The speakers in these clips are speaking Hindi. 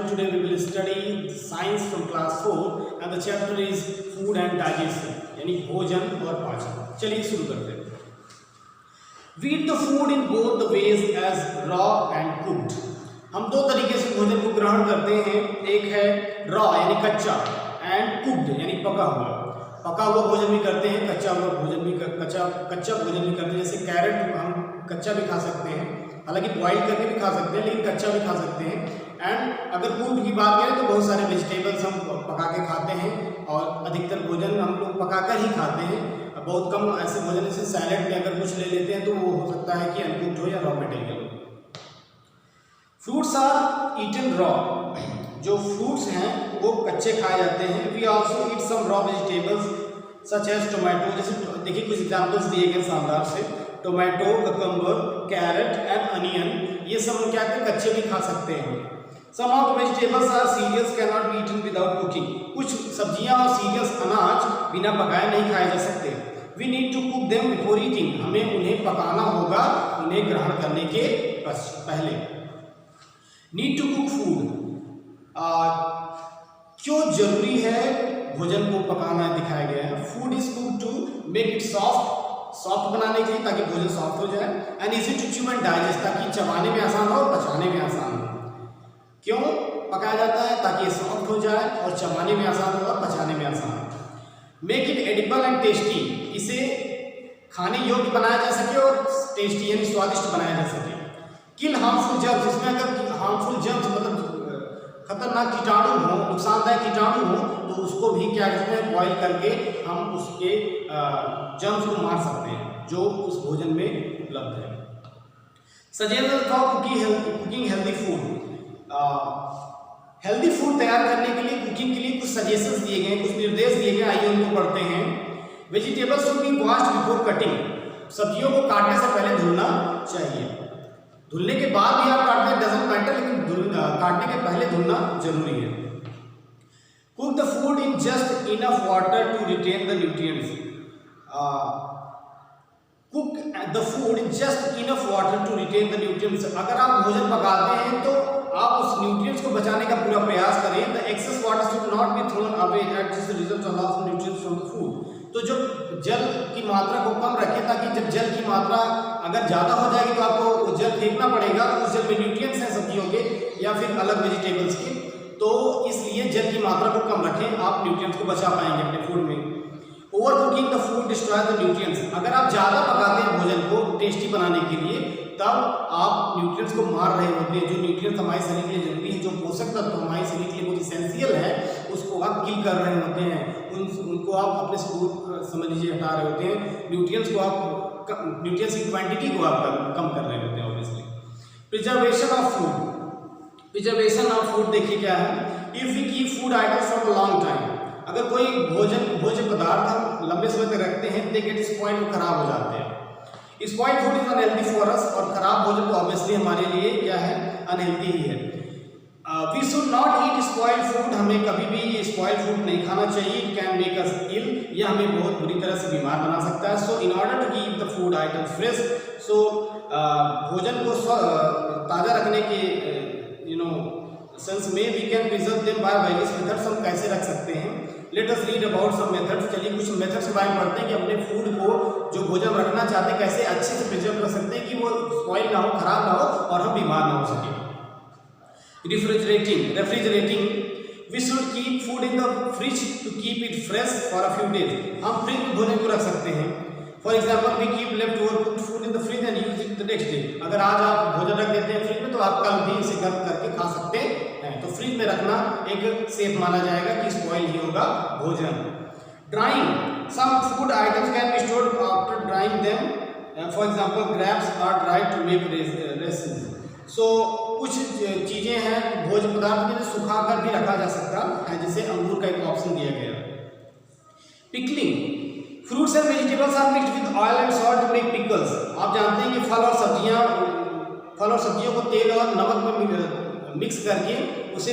today we will study science from class 4 and the chapter is food and digestion यानी भोजन और पाचन। चलिए शुरू करते हैं। We eat the food in both the ways as raw and cooked। हम दो तरीके से भोजन को ग्रहण करते हैं, एक है raw यानी कच्चा and cooked यानी पका हुआ। पका हुआ भोजन भी करते हैं, कच्चा भोजन भी करते हैं। जैसे कैरेट हम कच्चा भी खा सकते हैं, हालांकि बॉइल करके भी खा सकते हैं, लेकिन कच्चा भी खा सकते हैं। एंड अगर फूड की बात करें तो बहुत सारे वेजिटेबल्स हम पका के खाते हैं और अधिकतर भोजन हम लोग पकाकर ही खाते हैं। बहुत कम ऐसे भोजन जैसे सैलेड में अगर कुछ ले लेते हैं तो वो हो सकता है कि अनकुक्ड हो या रॉ मटेरियल हो। फ्रूट्स आर ईटन रॉ, जो फ्रूट्स हैं वो कच्चे खाए जाते हैं। We also eat some raw vegetables such as tomato, जैसे देखिए कुछ एग्जाम्पल्स दिए गए शानदार से, tomato, cucumber, carrot and onion, ये सब हम क्या करते हैं कच्चे भी खा सकते हैं। Some of the vegetables are cereals can not be eaten without cooking, कुछ सब्जियां और सीरियल्स अनाज बिना पकाए नहीं खाए जा सकते। We need to cook them before eating, हमें उन्हें पकाना होगा उन्हें ग्रहण करने के पहले। नीड टू कुक फूड, क्यों जरूरी है भोजन को पकाना दिखाया गया है। Food is cook to make it soft बनाने के लिए, ताकि भोजन सॉफ्ट हो जाए, and easy to chew and digest, ताकि चबाने में आसान हो और पचाने में आसान हो। क्यों पकाया जाता है? ताकि ये सॉफ्ट हो जाए और चबाने में आसान हो और पचाने में आसान हो। Make it edible and tasty, इसे खाने योग्य बनाया जा सके और टेस्टी यानी स्वादिष्ट बनाया जा सके। किल हार्मफुल जर्म्स, इसमें अगर हार्मफुल जर्म्स मतलब खतरनाक कीटाणु हो, नुकसानदायक कीटाणु हो, तो उसको भी क्या करते हैं बॉईल करके हम उसके जर्म्स को मार सकते हैं जो उस भोजन में उपलब्ध है। Suggestion for cooking healthy food, healthy food तैयार करने के लिए, कुकिंग के लिए कुछ सजेशंस दिए गए, कुछ निर्देश दिए गए, आइए उनको पढ़ते हैं। Vegetables should be washed before cutting, सब्जियों को काटने से पहले धुलना चाहिए। धुलने के बाद भी आप काटते हैं डजंट मैटर, लेकिन काटने के पहले धुलना जरूरी है। Cook the food in just enough water to retain the nutrients, cook the food in just enough water to retain the nutrients, अगर आप भोजन पकाते हैं तो आप उस न्यूट्रिएंट्स को बचाने का पूरा प्रयास करें। The excess water should not be thrown away at this result of loss of nutrients from the food, तो जो जल की मात्रा को कम रखें, ताकि जब जल की मात्रा अगर ज़्यादा हो जाएगी तो आपको वो जल फेंकना पड़ेगा, तो उस जल में न्यूट्रिएंट्स हैं सब्जियों के या फिर अलग वेजिटेबल्स के, तो इसलिए जल की मात्रा को कम रखें, आप न्यूट्रिएंट्स को बचा पाएंगे अपने फूड में। Over cooking the food destroy the nutrients, अगर आप ज़्यादा पकाते हैं भोजन को टेस्टी बनाने के लिए, तब आप न्यूट्रिएंट्स को मार रहे होते हैं। जो न्यूट्रिएंट्स हमारे शरीर के लिए जरूरी है, जो पोषक तत्व हमारे शरीर के लिए बहुत इसेंशियल है, उसको आप किल कर रहे होते हैं, उनको आप अपने से दूर समझ लीजिए हटा रहे होते हैं। न्यूट्रिएंट्स को आप न्यूट्रिएंट्स की क्वांटिटी को आप कम कर रहे होते हैं obviously. Preservation of food, preservation of food देखिए क्या है। If we keep food items for a long time, अगर कोई भोज्य पदार्थ हम लंबे समय तक रखते हैं, दे गेट स्पॉइल्ड, वो खराब हो जाते हैं। Spoiled food is unhealthy for us, और खराब भोजन तो ऑब्वियसली हमारे लिए क्या है, अनहेल्दी ही है। We should not eat spoiled food, हमें कभी भी ये स्पॉइल्ड फूड नहीं खाना चाहिए। It can make us ill, यह हमें बहुत बुरी तरह से बीमार बना सकता है। So in order to keep the food item fresh, so भोजन को ताज़ा रखने के सेंस में we can preserve them by various methods, हम कैसे रख सकते हैं। Let us read about some methods, चलिए कुछ मेथड्स के बारे में पढ़ते हैं कि अपने फूड को जो भोजन रखना चाहते हैं कैसे अच्छे से प्रिजर्व कर सकते हैं कि वो स्पॉइल ना हो, खराब ना हो और हम बीमार ना हो सके। Refrigerating, we should keep food in the fridge to keep it fresh for a few days, हम फ्रिज में भोजन को रख सकते हैं। For example we keep leftover cooked food in the fridge and use it the next day, अगर आज आप भोजन रख देते हैं फ्रिज में तो आप कल भी इसे गर्म करके खा सकते हैं, तो फ्रिज में रखना एक सेफ माना जाएगा कि स्पॉइल ही होगा भोजन। Drying, some food items can be stored after drying them, for example grapes are dried to make raisin, so कुछ चीज़ें हैं भोज्य पदार्थ में सुखा कर भी रखा जा सकता है, जैसे अंगूर का एक ऑप्शन दिया गया। Pickling, fruits and vegetables are mixed with oil and salt to make pickles, आप जानते हैं कि फल और सब्जियों को तेल और नमक में मिक्स करके उससे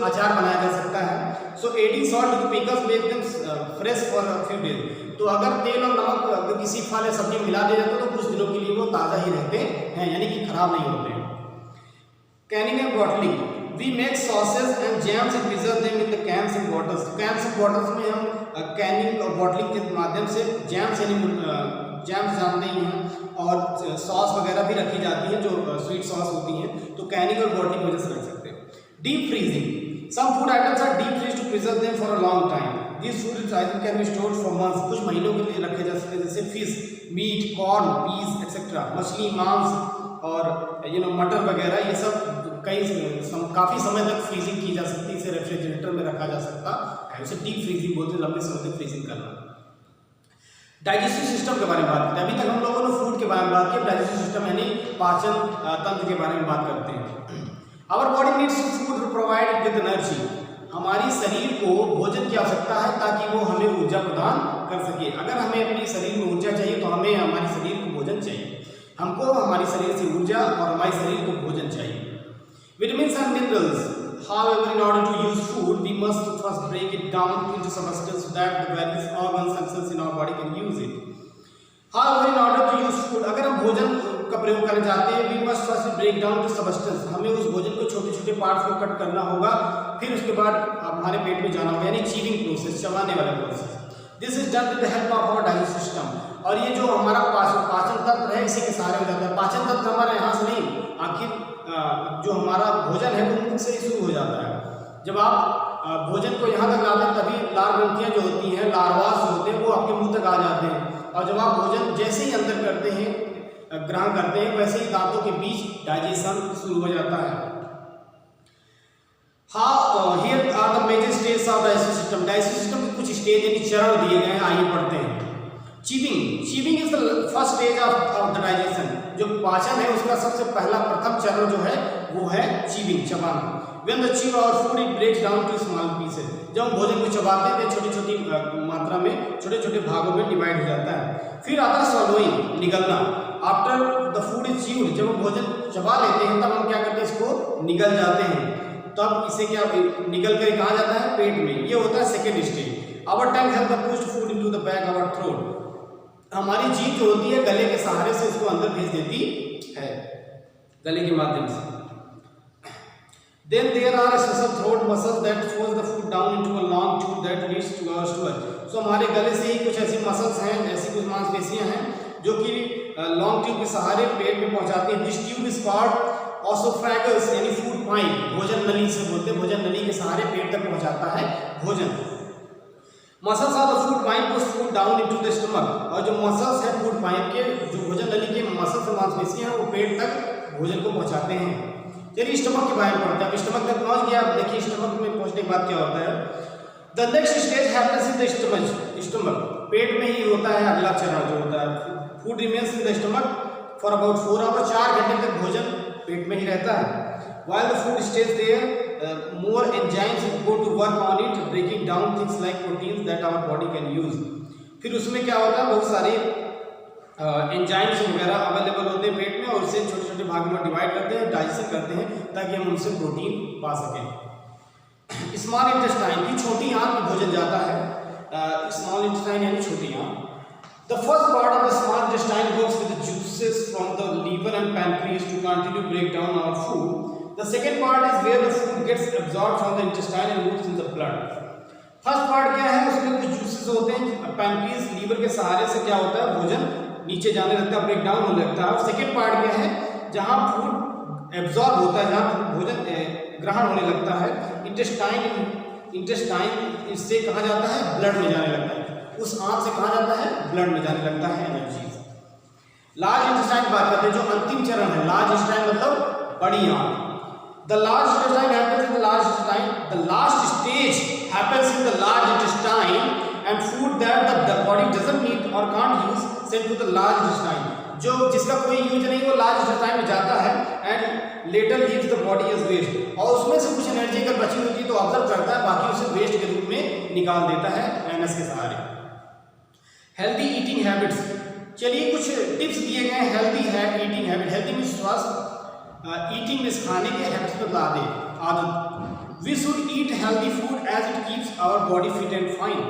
अचार बनाया जा सकता है। So adding salt to pickles make them fresh for a few days, तो अगर तेल और नमक अगर किसी फल या सब्जी में मिला दिया जाता है तो कुछ दिनों के लिए वो ताज़ा ही रहते हैं, यानी कि खराब नहीं होते हैं। Canning and bottling, we make sauces and jams and preserve them in the cans and bottles. Cans and bottles में हम कैनिंग और बॉटलिंग के माध्यम से जैम्स जैम्स जानते ही हैं और सॉस वगैरह भी रखी जाती है जो स्वीट सॉस होती हैं, तो कैनिंग और बॉटलिंग वजह से रख सकते हैं। Deep freezing, some food items are deep freeze to preserve them for a long time. This food item can be stored for months, कुछ महीनों के लिए रखे जा सकते हैं, जैसे fish, meat, corn, peas etcetera, मछली, मांस और मटर वगैरह, ये सब काफ़ी समय तक फ्रीजिंग की जा सकती है, इसे रेफ्रिजरेटर में रखा जा सकता है, उसे डीप फ्रीजिंग बोलते हैं, लंबे समय तक फ्रीजिंग करना। डाइजेस्टिव सिस्टम के बारे में बात करते हैं। अभी तक हम लोगों ने फूड के बारे में बात की, डाइजेस्टिव सिस्टम यानी पाचन तंत्र के बारे में बात करते हैं। Our body needs food to provide with energy, हमारी शरीर को भोजन की आवश्यकता है ताकि वो हमें ऊर्जा प्रदान कर सके। अगर हमें अपने शरीर में ऊर्जा चाहिए तो हमें हमारे शरीर को भोजन चाहिए, हमको हमारे शरीर से ऊर्जा और हमारे शरीर को भोजन चाहिए। Vitamins and minerals. However, in order to use food, we must first break it down into substance so that the various organs and cells in our body can use it. However, in order to use food, अगर हम भोजन का प्रयोग करना चाहते हैं, we must first break down to substance. हमें उस भोजन को छोटे-छोटे पार्ट्स में कट करना होगा, फिर उसके बाद हमारे पेट में जाना होगा, यानी चीविंग प्रोसेस, चबाने वाला process. This is done with the help of our digestive system. और ये जो हमारा पाचन तंत्र है, इसी के सहारे हो जाता है। पाचन तंत्र हमारा यहाँ से नहीं, आखिर जो हमारा भोजन है वो मुंह से ही शुरू हो जाता है। जब आप भोजन को यहाँ तक लाते हैं तभी लार ग्रंथियाँ जो होती हैं, लार्वास जो होते हैं, वो आपके मुंह तक आ जाते हैं, और जब आप भोजन जैसे ही अंदर करते हैं, ग्रहण करते हैं, वैसे ही दांतों के बीच डाइजेशन शुरू हो जाता है। Here are the major stage of digestive system. Digestive system के कुछ स्टेज यानी चरण दिए गए हैं, आइए पढ़ते हैं। Chewing is the first stage of the digestion. जो पाचन है उसका सबसे पहला प्रथम चरण जो है वो है चीविंग, चबाना। When the chew our food, it breaks down to small pieces. जब हम भोजन को चबाते हैं छोटी-छोटी मात्रा में, छोटे-छोटे भागों में डिवाइड हो जाता है। फिर आता है swallowing, निगलना। After the food is chewed, जब हम भोजन चबा लेते हैं तब हम क्या करते हैं, इसको निगल जाते हैं। तब इसे क्या निगल कर कहाँ जाता है, पेट में। ये होता है second stage. Our tongue helps the push food into the back of our throat. हमारी जीभ जो होती है गले के सहारे से उसको अंदर भेज देती है, गले के माध्यम से। Then there are special throat muscles that force the food down into a long tube that leads to our stomach. So हमारे गले से ही कुछ ऐसी मसल्स हैं, ऐसी कुछ मांसपेशियां हैं जो कि लॉन्ग ट्यूब के सहारे पेट में पहुंचाती हैं। This tube is called esophagus यानी फूड पाइप, भोजन नली से बोलते हैं, भोजन नली के सहारे पेट तक पहुंचाता है भोजन। Muscles of the food pipe push food down into the stomach, और जो मसल्स है फूड पाइप के, जो भोजन नली के मसल्स और मांसपेशियां हैं, वो पेट तक भोजन को पहुंचाते हैं। चलिए स्टमक के बारे में पढ़ते हैं। अब स्टमक तक पहुंच गया, अब देखिए स्टमक में पहुंचने के बाद क्या होता है। The next stage happens in the stomach, पेट में ही होता है अगला चरण जो होता है। Food remains in the stomach for about 4 hours, 4 घंटे तक भोजन पेट में ही रहता है। While the food stays there, more enzymes go to work on it, breaking down things like proteins that our body can use. फिर उसमें क्या होता है, बहुत सारे एंजाइम्स वगैरह अवेलेबल होते हैं पेट में, और उसे छोटे छोटे भागों में डिवाइड करते हैं, डाइजेशन करते हैं, ताकि हम उनसे प्रोटीन पा सकें। स्मॉल इंटेस्टाइन की छोटी आंत में भोजन जाता है। स्मॉल इंटेस्टाइन यानी छोटी आंत। The first part of the small intestine works with the juices from the liver and pancreas to continue break down our food. The second part is where the food gets absorbed from the intestine and moves in the blood. First part क्या है, उसमें कुछ जूसेस होते हैं, पैनक्रियास लीवर के सहारे से क्या होता है, भोजन नीचे जाने लगता है, ब्रेक डाउन होने लगता है। और सेकेंड पार्ट क्या है, जहाँ फूड एब्जॉर्ब होता है, जहाँ भोजन ग्रहण होने लगता है, इंटेस्टाइन इससे कहाँ जाता है, ब्लड में जाने लगता है। उस आंत से कहाँ जाता है, ब्लड में जाने लगता है एनर्जी। लार्ज इंटेस्टाइन की बात करते हैं, जो अंतिम चरण है। लार्ज इंटेस्टाइन मतलब बड़ी आंत। The large intestine happens in the large intestine. The last stage happens in the large intestine, and food that the body doesn't need or can't use sent to the large intestine. जो जिसका कोई यूज नहीं वो लार्ज इंटेस्टाइन में जाता है and later leaves the body as waste. और उसमें से कुछ एनर्जी अगर बची होती है तो ऑब्जर्व करता है, बाकी उसे वेस्ट के रूप में निकाल देता है एनएस के सहारे। हेल्दी ईटिंग हैबिट्स, चलिए कुछ टिप्स दिए गए हैं। हेल्दी है ईटिंग हैबिट, हेल्दी में स्वास्थ्य, ईटिंग में खाने के हैबिट्स में बता दें आदत। We should eat healthy food as it keeps our body fit and fine.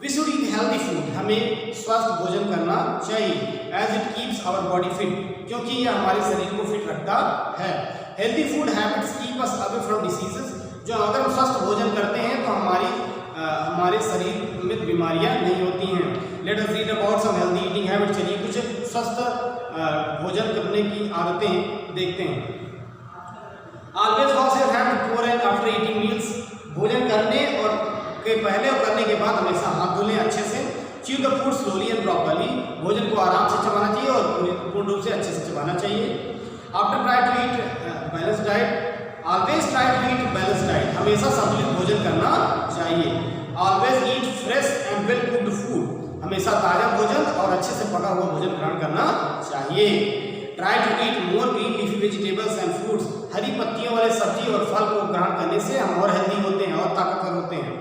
We should eat healthy food, हमें स्वस्थ भोजन करना चाहिए। As it keeps our body fit, क्योंकि यह हमारे शरीर को फिट रखता है। Healthy food habits keep us away from diseases. जो अगर हम स्वस्थ भोजन करते हैं तो हमारे शरीर में बीमारियां नहीं होती हैं। Let us read about some healthy eating habit. चलिए कुछ स्वस्थ भोजन करने की आदतें देखते हैं। Always wash your hand before and after eating meals. भोजन करने और के पहले और करने के बाद हमेशा हाथ धुलें अच्छे से। Chew the food slowly and properly. भोजन को आराम से चबाना चाहिए और पूर्ण रूप से अच्छे से चबाना चाहिए। After try to eat balance diet. Always try to eat balance diet. हमेशा संतुलित भोजन करना चाहिए। Always eat fresh and well cooked food. हमेशा ताजा भोजन और अच्छे से पका हुआ भोजन ग्रहण करना चाहिए। Try to eat more green leafy vegetables and fruits. हरी पत्तियों वाले सब्जी और फल को ग्रहण करने से हम और हेल्दी होते हैं और ताकतवर होते हैं।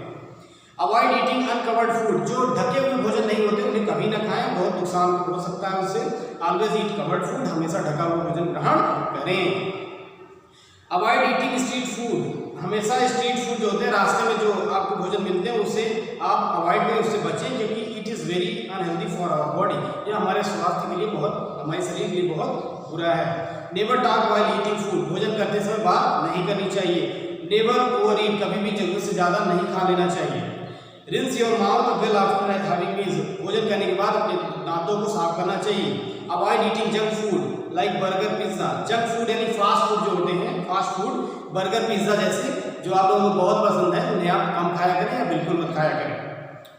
Avoid eating uncovered food. जो ढके हुए भोजन नहीं होते उन्हें कभी ना खाएं, बहुत नुकसान हो सकता है उससे। Always eat covered food. हमेशा ढका हुआ भोजन ग्रहण करें। Avoid eating street food. हमेशा स्ट्रीट फूड जो होते हैं, रास्ते में जो आपको भोजन मिलते हैं, उससे आप अवॉइड करें, उससे बचें, क्योंकि it is very unhealthy for our body. यह हमारे स्वास्थ्य के लिए हमारे शरीर के लिए बहुत बुरा है। Never talk while eating food. भोजन करते समय बात नहीं करनी चाहिए। नेवर ओवर ईट। कभी भी जरूरत से ज़्यादा नहीं खा लेना चाहिए। Rinse your mouth well after having meals. भोजन करने के बाद अपने दांतों को साफ करना चाहिए। Avoid eating junk food like burger pizza. Junk food यानी फास्ट फूड जो होते हैं, फास्ट फूड बर्गर पिज्जा जैसे, जो आप लोगों को बहुत पसंद है, उन्हें आप कम खाया करें या बिल्कुल मत खाया करें।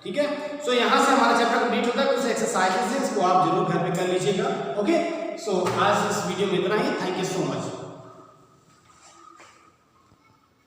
ठीक है, सो यहाँ से हमारा चैप्टर कंप्लीट होता है। कुछ एक्सरसाइजेस हैं, इसको आप जरूर घर पे कर लीजिएगा। ओके, सो आज इस वीडियो में इतना ही। Thank you so much.